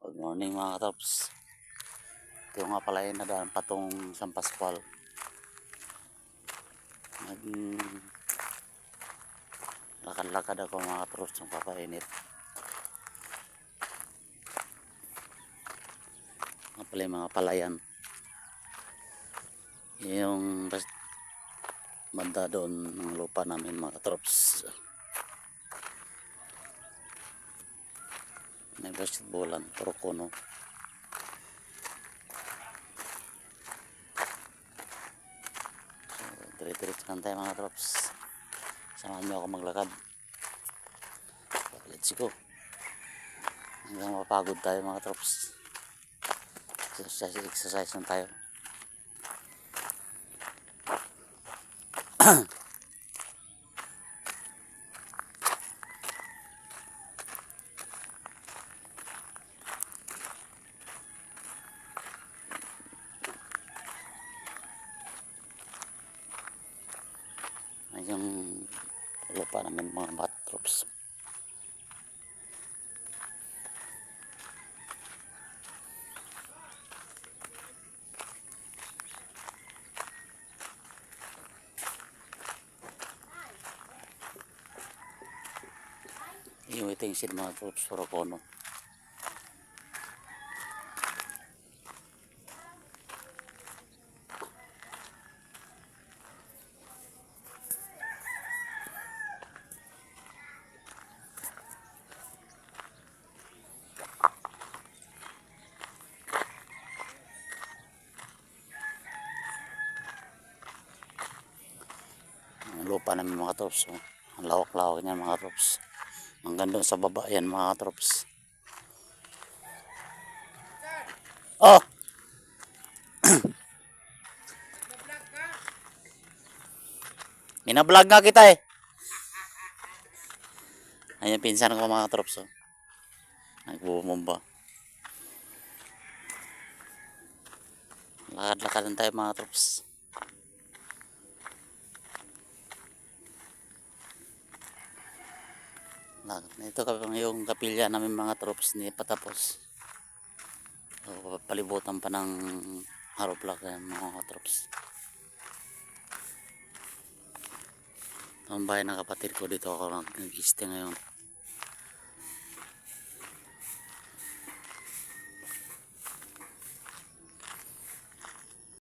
Good morning mga katrops. Ito nga pala yung nadaan patong San Pascual. Lakad-lakad ako mga katrops ng papainit. Nga pala yung mga palayan. Yung banda doon ng lupa namin mga katrops. May basketballan, puro kuno. Diretso lang tayo mga trops. Samahan nyo ako maglakad. Let's go. Hanggang mapagod tayo mga trops. Exercise lang tayo. Yung lupa namin mga batrops. Yung iting seed mga trops puro kono. Lupa namin mga trops. Ang lawak-lawak niyan mga trops. Hanggang doon sa baba yan mga trops. Oh! Minablog nga kita eh. Ayan pinsan ko mga trops. Oh. Nagbubumba. Lakad-lakadan tayo mga trops. Ito yung kapilya namin mga trops ni patapos. So, palibutan pa ng haroplak yan mga trops. Ang bahay ng kapatid ko dito ako nag-stay ngayon.